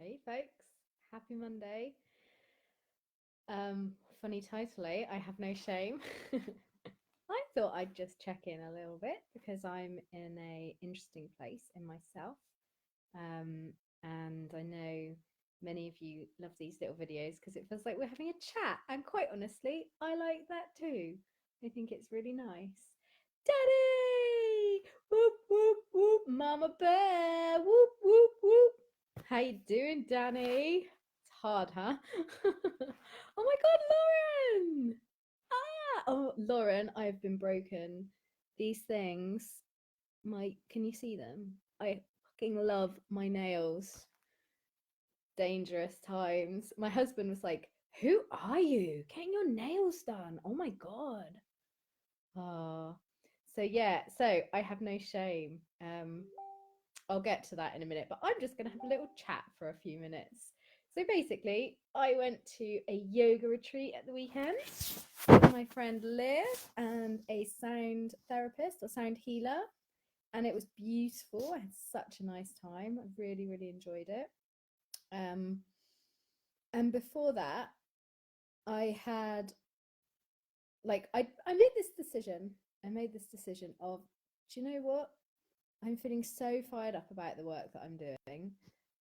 Hey folks, happy Monday. Funny title, eh? I have no shame. I thought I'd just check in a little bit because I'm in a interesting place in myself. Um, and I know many of you love these little videos because it feels like we're having a chat. And quite honestly, I like that too. I think it's really nice. Daddy! Whoop whoop whoop! Mama bear! Whoop whoop whoop! How you doing, Danny? It's hard, huh? Oh my God, Lauren! Oh, Lauren, I've been broken. These things, can you see them? I fucking love my nails. Dangerous times. My husband was like, "Who are you? Getting your nails done? Oh my God." Ah, so yeah, so I have no shame. I'll get to that in a minute, but I'm just going to have a little chat for a few minutes. So basically, I went to a yoga retreat at the weekend with my friend Liv and a sound therapist or sound healer, and it was beautiful. I had such a nice time. I really, really enjoyed it. Um, and before that, I had I made this decision. I made this decision of, do you know what? I'm feeling so fired up about the work that I'm doing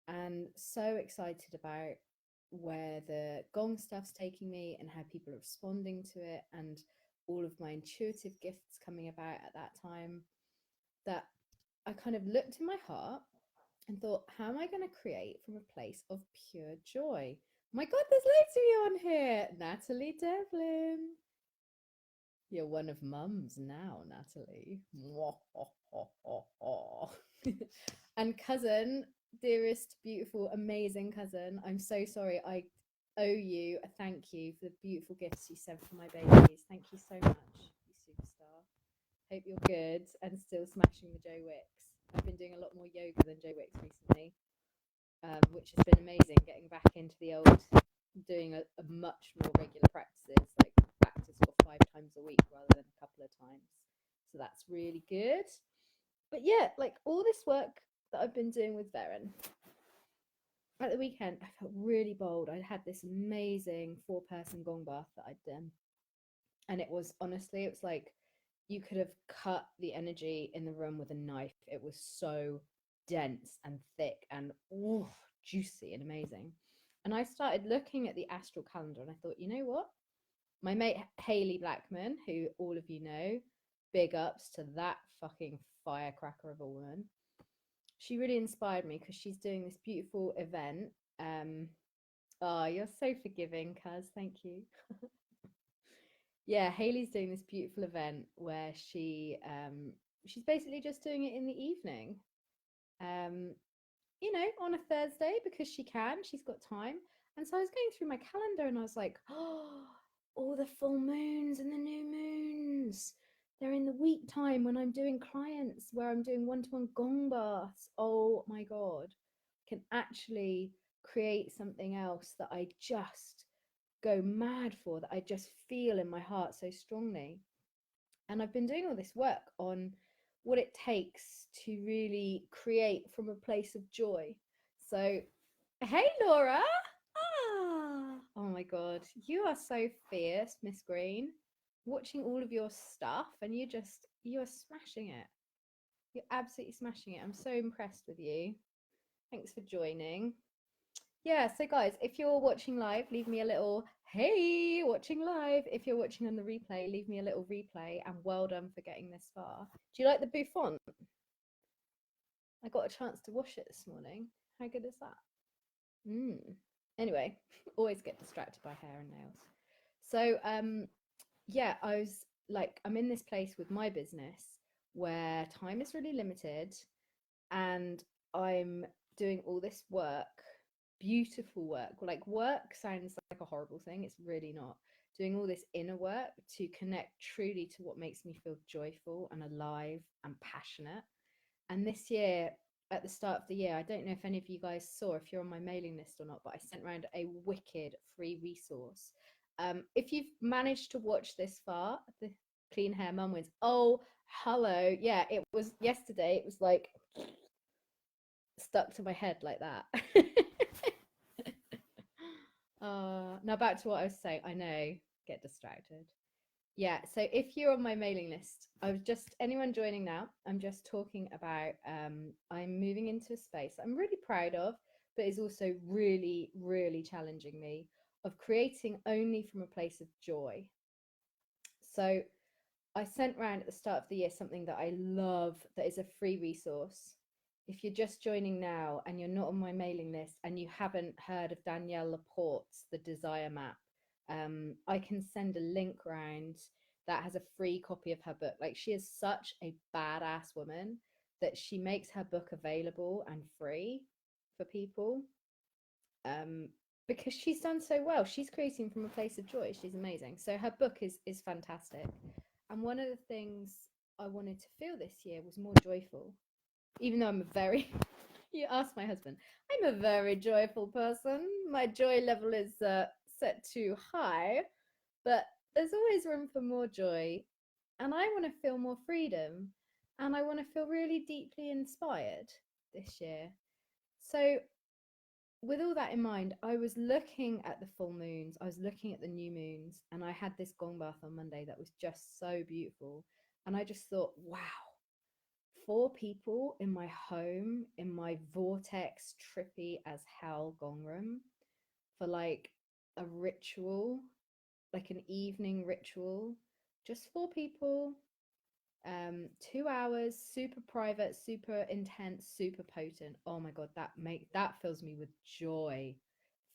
and so excited about where the gong stuff's taking me and how people are responding to it and all of my intuitive gifts coming about at that time, that I kind of looked in my heart and thought, how am I going to create from a place of pure joy? My God, there's loads of you on here. Natalie Devlin. You're one of mums now, Natalie. And cousin, dearest, beautiful, amazing cousin, I'm so sorry. I owe you a thank you for the beautiful gifts you sent for my babies. Thank you so much, you superstar. Hope you're good and still smashing the Joe Wicks. I've been doing a lot more yoga than Joe Wicks recently, which has been amazing. Getting back into the old, doing a much more regular practices, like back to sort of 5 times a week rather than a couple of times. So that's really good. But yeah, like all this work that I've been doing with Varen at the weekend, I felt really bold. I had this amazing 4-person gong bath that I'd done, and it was honestly, it was like you could have cut the energy in the room with a knife. It was so dense and thick and ooh, juicy and amazing. And I started looking at the astral calendar and I thought, you know what? My mate Hayley Blackman, who all of you know, big ups to that fucking firecracker of a woman. She really inspired me because she's doing this beautiful event. Oh, you're so forgiving, cuz. Thank you. Yeah, Haley's doing this beautiful event where she's basically just doing it in the evening. Um, on a Thursday because she can, she's got time. And so I was going through my calendar and I was like, oh, all the full moons and the new moons. They're in the week time when I'm doing clients where I'm doing one-to-one gong baths. Oh my God. I can actually create something else that I just go mad for, that I just feel in my heart so strongly. And I've been doing all this work on what it takes to really create from a place of joy. So, hey, Laura. Oh my God. You are so fierce, Miss Green. Watching all of your stuff, and you're smashing it. You're absolutely smashing it. I'm so impressed with you. Thanks for joining. Yeah, so guys, if you're watching live, leave me a little hey, watching live. If you're watching on the replay, leave me a little replay, and well done for getting this far. Do you like the bouffant? I got a chance to wash it this morning. How good is that? Anyway, always get distracted by hair and nails. So yeah, I was like, I'm in this place with my business where time is really limited and I'm doing all this work, beautiful work. Like, work sounds like a horrible thing. It's really not. Doing all this inner work to connect truly to what makes me feel joyful and alive and passionate. And this year, at the start of the year, I don't know if any of you guys saw, if you're on my mailing list or not, but I sent around a wicked free resource. If you've managed to watch this far, the Clean Hair Mum Wins. Oh, hello. Yeah, it was yesterday. It was like stuck to my head like that. Now back to what I was saying. I know, get distracted. Yeah, so if you're on my mailing list, I was just anyone joining now, I'm just talking about I'm moving into a space I'm really proud of, but is also really, really challenging me of creating only from a place of joy. So I sent round at the start of the year something that I love that is a free resource. If you're just joining now and you're not on my mailing list and you haven't heard of Danielle Laporte's The Desire Map, I can send a link round that has a free copy of her book. Like, she is such a badass woman that she makes her book available and free for people, um, because she's done so well. She's creating from a place of joy. She's amazing. So her book is fantastic. And one of the things I wanted to feel this year was more joyful. Even though I'm a very, you ask my husband, I'm a very joyful person. My joy level is set too high, but there's always room for more joy. And I want to feel more freedom. And I want to feel really deeply inspired this year. So with all that in mind, I was looking at the full moons, I was looking at the new moons, and I had this gong bath on Monday that was just so beautiful. And I just thought, wow, four people in my home, in my vortex, trippy as hell gong room for like a ritual, like an evening ritual, just four people, 2 hours, super private, super intense, super potent. Oh my god, that fills me with joy,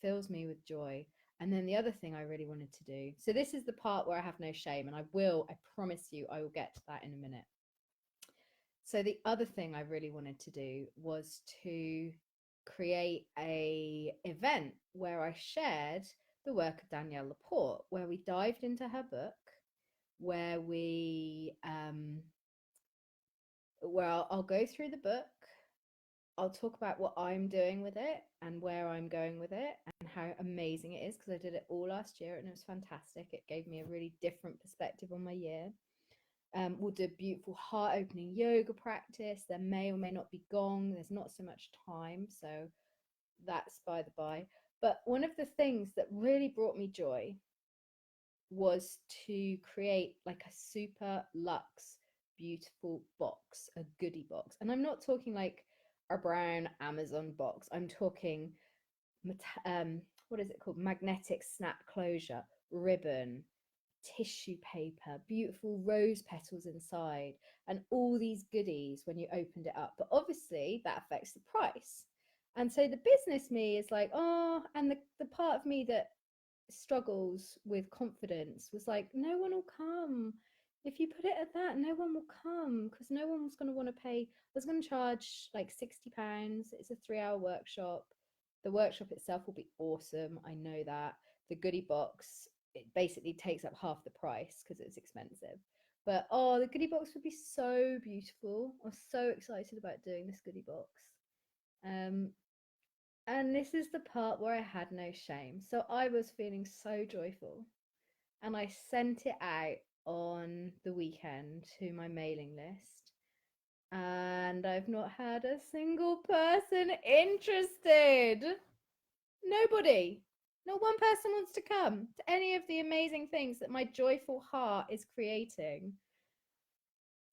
fills me with joy. And then the other thing I really wanted to do, so this is the part where I have no shame, and I promise you I will get to that in a minute. So the other thing I really wanted to do was to create a event where I shared the work of Danielle Laporte, where we dived into her book, where I'll go through the book. I'll talk about what I'm doing with it and where I'm going with it and how amazing it is, because I did it all last year and it was fantastic. It gave me a really different perspective on my year. We'll do a beautiful heart opening yoga practice. There may or may not be gong. There's not so much time, so that's by the by. But one of the things that really brought me joy was to create like a super luxe, beautiful box, a goodie box. And I'm not talking like a brown Amazon box. I'm talking, what is it called? Magnetic snap closure, ribbon, tissue paper, beautiful rose petals inside, and all these goodies when you opened it up. But obviously that affects the price. And so the business me is like, oh, and the part of me that struggles with confidence was like, no one will come. If you put it at that, no one will come because no one's going to want to pay. I was going to charge like £60. It's a 3-hour workshop. The workshop itself will be awesome. I know that. The goodie box, it basically takes up half the price because it's expensive. But oh, the goodie box would be so beautiful. I was so excited about doing this goodie box. Um, and this is the part where I had no shame. So I was feeling so joyful. And I sent it out on the weekend to my mailing list. And I've not had a single person interested. Nobody. Not one person wants to come to any of the amazing things that my joyful heart is creating.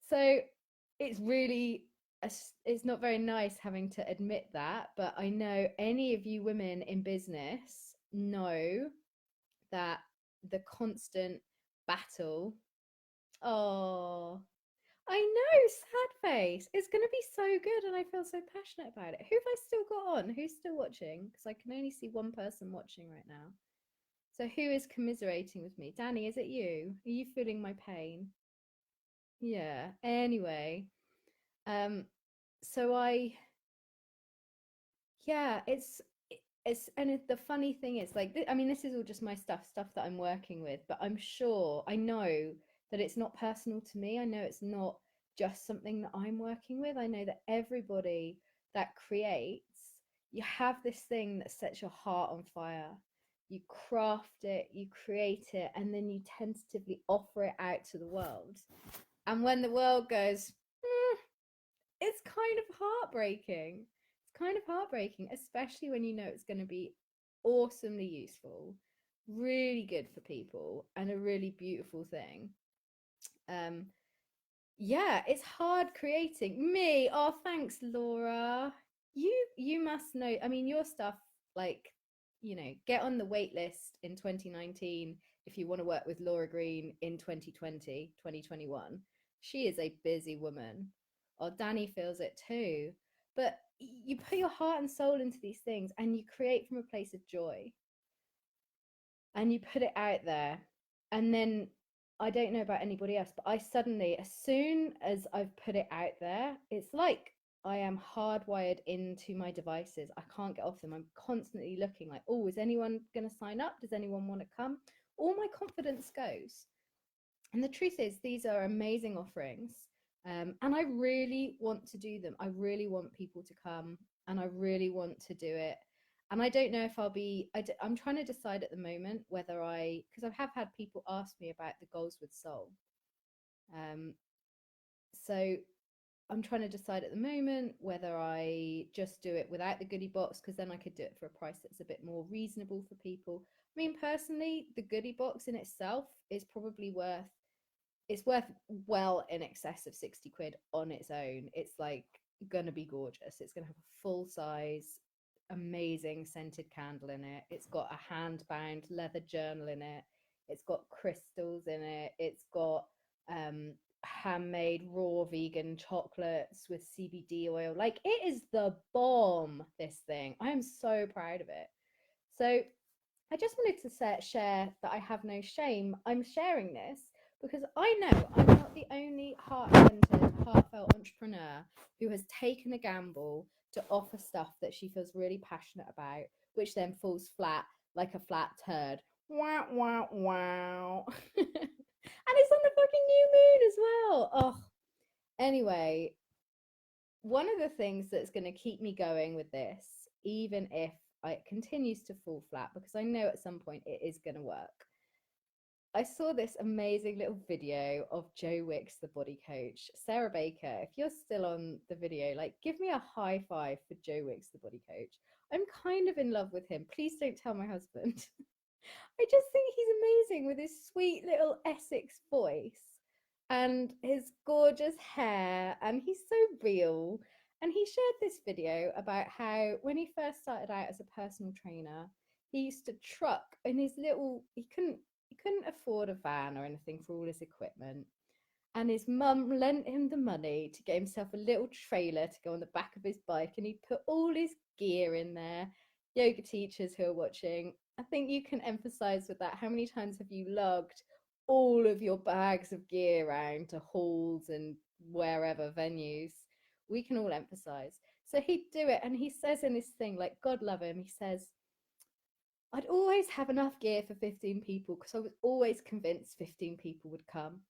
So it's really, it's not very nice having to admit that, but I know any of you women in business know that the constant battle. Oh, I know, sad face. It's going to be so good, and I feel so passionate about it. Who have I still got on? Who's still watching? Because I can only see one person watching right now. So who is commiserating with me? Danny, is it you? Are you feeling my pain? Yeah. Anyway, um, so yeah, the funny thing is, like, I mean, this is all just my stuff that I'm working with, but I'm sure, I know that it's not personal to me. I know it's not just something that I'm working with. I know that everybody that creates, you have this thing that sets your heart on fire. You craft it, you create it, and then you tentatively offer it out to the world. And when the world goes, it's kind of heartbreaking. It's kind of heartbreaking, especially when you know it's going to be awesomely useful, really good for people, and a really beautiful thing. Um, yeah, it's hard creating me. Oh, thanks, Laura. You must know. I mean, your stuff, like, get on the wait list in 2019 if you want to work with Laura Green in 2020, 2021. She is a busy woman. Oh, Danny feels it too. But you put your heart and soul into these things and you create from a place of joy and you put it out there. And then I don't know about anybody else, but I suddenly, as soon as I've put it out there, it's like I am hardwired into my devices. I can't get off them. I'm constantly looking like, oh, is anyone going to sign up? Does anyone want to come? All my confidence goes. And the truth is, these are amazing offerings. And I really want to do them. I really want people to come and I really want to do it. And I don't know if I'm trying to decide at the moment whether because I have had people ask me about the Goals with Soul. Um, so I'm trying to decide at the moment whether I just do it without the goodie box, because then I could do it for a price that's a bit more reasonable for people. I mean, personally, the goodie box in itself is probably worth well in excess of 60 quid on its own. It's like gonna be gorgeous. It's gonna have a full size amazing scented candle in it. It's got a hand bound leather journal in it. It's got crystals in it. It's got handmade raw vegan chocolates with CBD oil. Like, it is the bomb, this thing. I am so proud of it. So I just wanted to share that I have no shame. I'm sharing this because I know I'm not the only heart-centered, heartfelt entrepreneur who has taken a gamble to offer stuff that she feels really passionate about, which then falls flat like a flat turd. Wow, wow, wow. And it's on the fucking new moon as well. Oh, anyway, one of the things that's going to keep me going with this, even if it continues to fall flat, because I know at some point it is going to work. I saw this amazing little video of Joe Wicks, the body coach. Sarah Baker, if you're still on the video, like, give me a high five for Joe Wicks, the body coach. I'm kind of in love with him. Please don't tell my husband. I just think he's amazing with his sweet little Essex voice and his gorgeous hair, and he's so real. And he shared this video about how when he first started out as a personal trainer, he used to truck in his little, he couldn't afford a van or anything for all his equipment. And his mum lent him the money to get himself a little trailer to go on the back of his bike, and he'd put all his gear in there. Yoga teachers who are watching, I think you can emphasize with that. How many times have you lugged all of your bags of gear around to halls and wherever venues? We can all emphasize. So he'd do it, and he says in this thing, like, God love him, he says, I'd always have enough gear for 15 people because I was always convinced 15 people would come.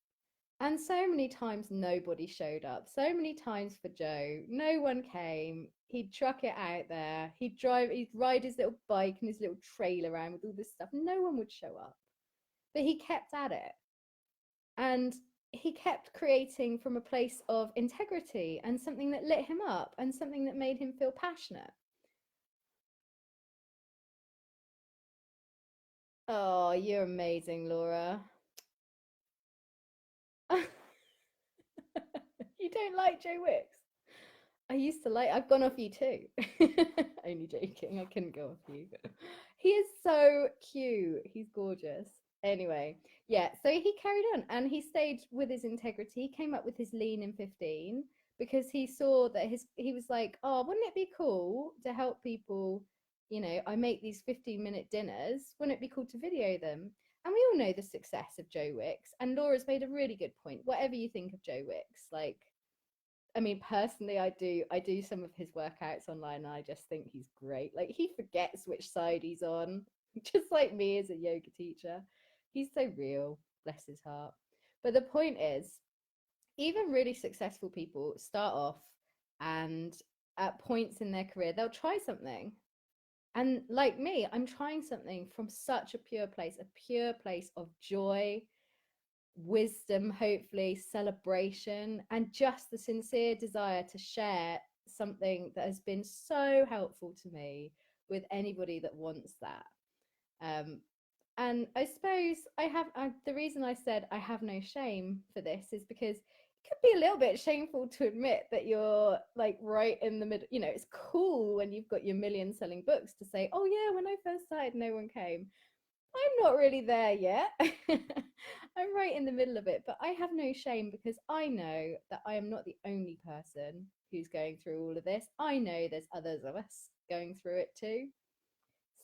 And so many times nobody showed up. So many times for Joe, no one came. He'd truck it out there. He'd ride his little bike and his little trailer around with all this stuff. No one would show up. But he kept at it. And he kept creating from a place of integrity and something that lit him up and something that made him feel passionate. Oh, you're amazing, Laura. You don't like Joe Wicks? I used to like. I've gone off you too. Only joking. I couldn't go off you. He is so cute. He's gorgeous. Anyway, yeah. So he carried on and he stayed with his integrity. He came up with his lean in 15 because he saw that he was like, oh, wouldn't it be cool to help people? I make these 15-minute dinners. Wouldn't it be cool to video them? And we all know the success of Joe Wicks. And Laura's made a really good point. Whatever you think of Joe Wicks, like, I mean, personally, I do some of his workouts online and I just think he's great. Like, he forgets which side he's on, just like me as a yoga teacher. He's so real, bless his heart. But the point is, even really successful people start off and at points in their career, they'll try something. And like me, I'm trying something from such a pure place of joy, wisdom, hopefully, celebration, and just the sincere desire to share something that has been so helpful to me with anybody that wants that. And I suppose the reason I said I have no shame for this is because it could be a little bit shameful to admit that you're like right in the middle. You know, it's cool when you've got your million selling books to say, oh yeah, when I first started, no one came. I'm not really there yet. I'm right in the middle of it, but I have no shame because I know that I am not the only person who's going through all of this. I know there's others of us going through it too.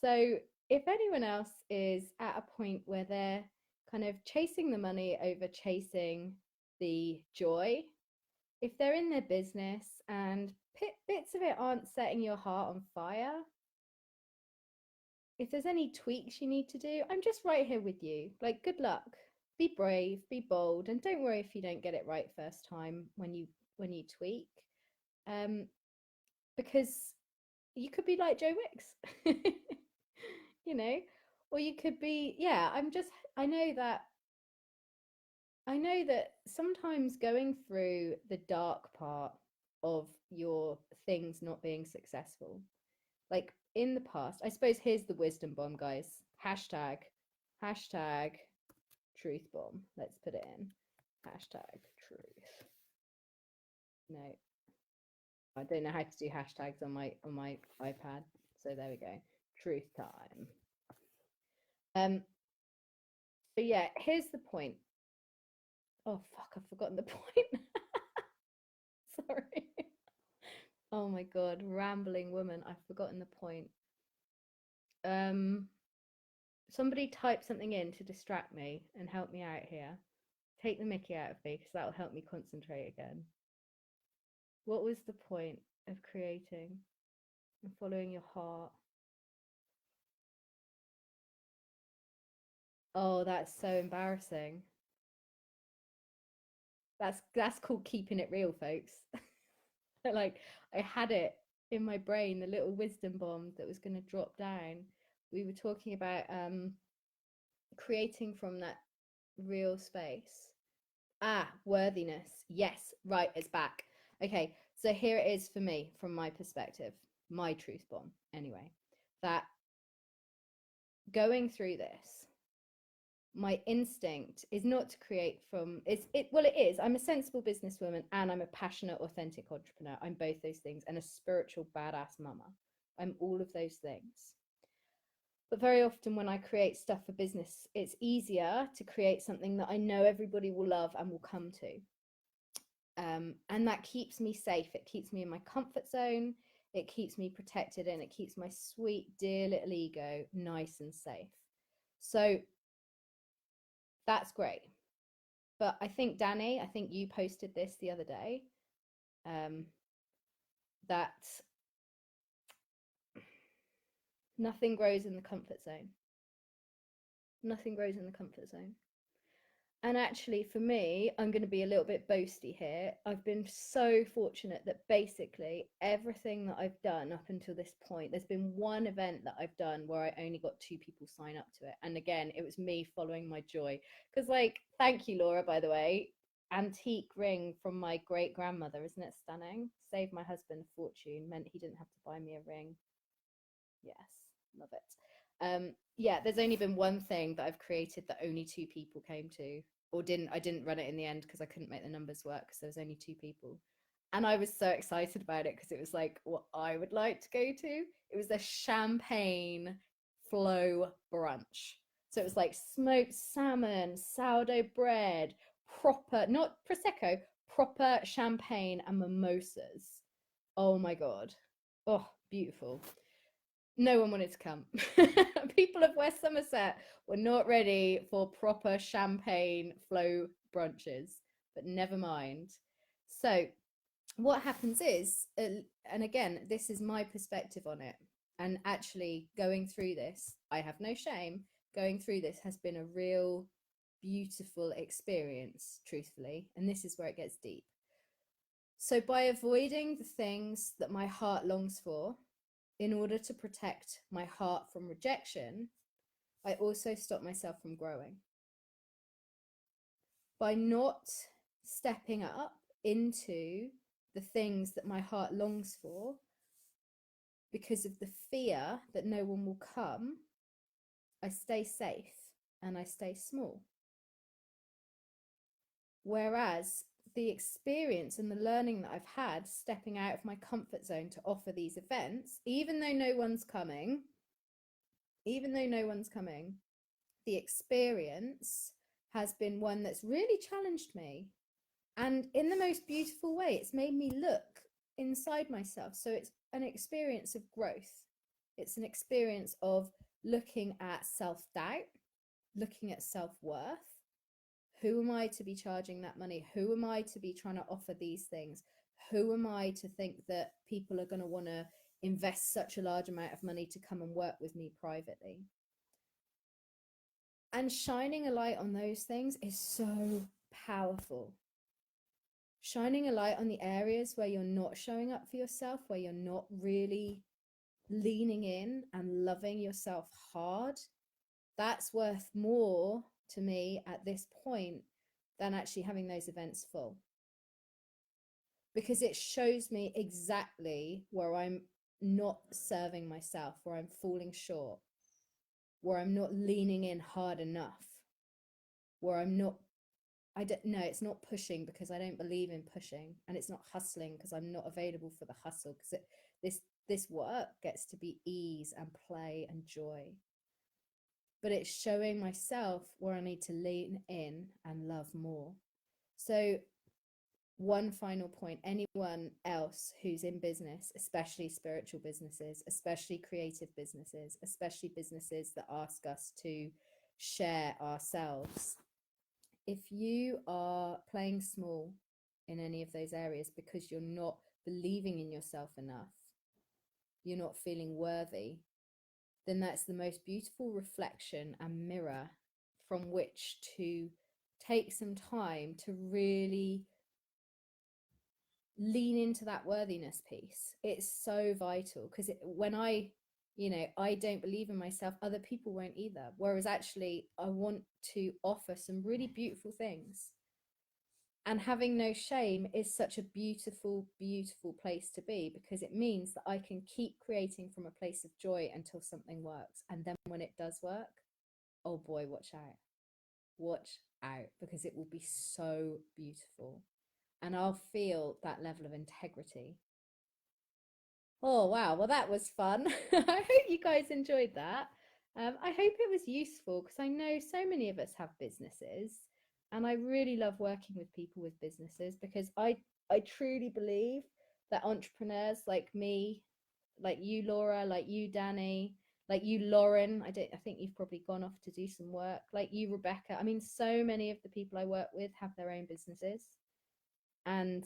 So if anyone else is at a point where they're kind of chasing the money over chasing the joy, if they're in their business and bits of it aren't setting your heart on fire, if there's any tweaks you need to do, I'm just right here with you. Like, good luck. Be brave, be bold, and don't worry if you don't get it right first time when you tweak. Because you could be like Joe Wicks. You know, or you could be, yeah, I know that sometimes going through the dark part of your things not being successful, like in the past, I suppose here's the wisdom bomb, guys. Hashtag truth bomb. Let's put it in. Hashtag truth. No, I don't know how to do hashtags on my iPad. So there we go. Truth time. But yeah, here's the point. Oh fuck, I've forgotten the point. Sorry. Oh my god, rambling woman, I've forgotten the point. Somebody type something in to distract me and help me out here. Take the mickey out of me because that will help me concentrate again. What was the point of creating and following your heart? Oh, that's so embarrassing. That's called keeping it real, folks. Like, I had it in my brain, the little wisdom bomb that was going to drop down. We were talking about creating from that real space. Worthiness. Yes, right, it's back. Okay, so here it is for me from my perspective, my truth bomb anyway, that going through this, my instinct is not to create from it is. I'm a sensible businesswoman and I'm a passionate, authentic entrepreneur. I'm both those things and a spiritual badass mama. I'm all of those things. But very often when I create stuff for business, it's easier to create something that I know everybody will love and will come to. And that keeps me safe. It keeps me in my comfort zone. It keeps me protected and it keeps my sweet, dear little ego nice and safe. So that's great. But I think, Danny, I think you posted this the other day, that nothing grows in the comfort zone. Nothing grows in the comfort zone. And actually, for me, I'm going to be a little bit boasty here. I've been so fortunate that basically everything that I've done up until this point, there's been one event that I've done where I only got 2 people sign up to it. And again, it was me following my joy. Because, like, thank you, Laura, by the way. Antique ring from my great grandmother, isn't it stunning? Saved my husband a fortune, meant he didn't have to buy me a ring. Yes, love it. Yeah, there's only been one thing that I've created that only 2 people came to, or I didn't run it in the end because I couldn't make the numbers work because there was only 2 people. And I was so excited about it because it was like what I would like to go to. It was a champagne flow brunch. So it was like smoked salmon, sourdough bread, proper, not Prosecco, proper champagne and mimosas. Oh my God. Oh, beautiful. No one wanted to come. People of West Somerset were not ready for proper champagne flow brunches, but never mind. So what happens is, and again, this is my perspective on it, and actually going through this, I have no shame. Going through this has been a real beautiful experience, truthfully, and this is where it gets deep. So by avoiding the things that my heart longs for, in order to protect my heart from rejection, I also stop myself from growing. By not stepping up into the things that my heart longs for, because of the fear that no one will come, I stay safe and I stay small. Whereas the experience and the learning that I've had stepping out of my comfort zone to offer these events, even though no one's coming, the experience has been one that's really challenged me. And in the most beautiful way, it's made me look inside myself. So it's an experience of growth. It's an experience of looking at self-doubt, looking at self-worth. Who am I to be charging that money? Who am I to be trying to offer these things? Who am I to think that people are going to want to invest such a large amount of money to come and work with me privately? And shining a light on those things is so powerful. Shining a light on the areas where you're not showing up for yourself, where you're not really leaning in and loving yourself hard, that's worth more to me at this point than actually having those events full. Because it shows me exactly where I'm not serving myself, where I'm falling short, where I'm not leaning in hard enough, where I'm not, I don't know, it's not pushing because I don't believe in pushing, and it's not hustling because I'm not available for the hustle, because this work gets to be ease and play and joy. But it's showing myself where I need to lean in and love more. So one final point, anyone else who's in business, especially spiritual businesses, especially creative businesses, especially businesses that ask us to share ourselves, if you are playing small in any of those areas because you're not believing in yourself enough, you're not feeling worthy, then that's the most beautiful reflection and mirror from which to take some time to really lean into that worthiness piece. It's so vital, because when I don't believe in myself, other people won't either. Whereas actually I want to offer some really beautiful things. And having no shame is such a beautiful, beautiful place to be, because it means that I can keep creating from a place of joy until something works. And then when it does work, oh boy, watch out. Watch out, because it will be so beautiful. And I'll feel that level of integrity. Oh, wow. Well, that was fun. I hope you guys enjoyed that. I hope it was useful, because I know so many of us have businesses. And I really love working with people with businesses, because I truly believe that entrepreneurs like me, like you, Laura, like you, Danny, like you, Lauren, I think you've probably gone off to do some work, like you, Rebecca. I mean, so many of the people I work with have their own businesses, and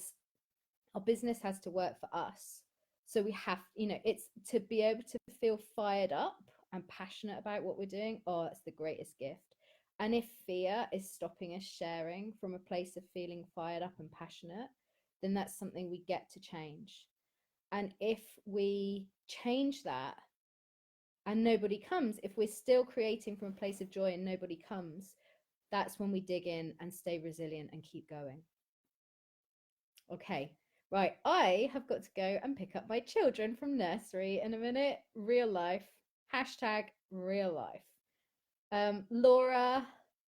our business has to work for us. So we have, it's to be able to feel fired up and passionate about what we're doing. Oh, it's the greatest gift. And if fear is stopping us sharing from a place of feeling fired up and passionate, then that's something we get to change. And if we change that and nobody comes, if we're still creating from a place of joy and nobody comes, that's when we dig in and stay resilient and keep going. Okay, right. I have got to go and pick up my children from nursery in a minute. Real life. Hashtag real life. Laura,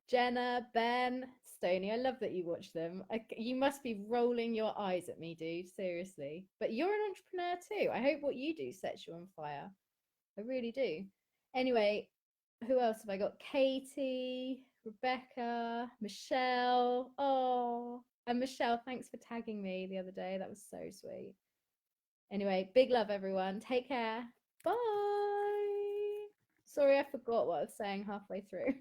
Jenna, Ben, Stony, I love that you watch them. You must be rolling your eyes at me, dude. Seriously. But you're an entrepreneur too. I hope what you do sets you on fire. I really do. Anyway, who else have I got? Katie, Rebecca, Michelle. Oh, and Michelle, thanks for tagging me the other day. That was so sweet. Anyway, big love, everyone. Take care. Bye. Sorry, I forgot what I was saying halfway through.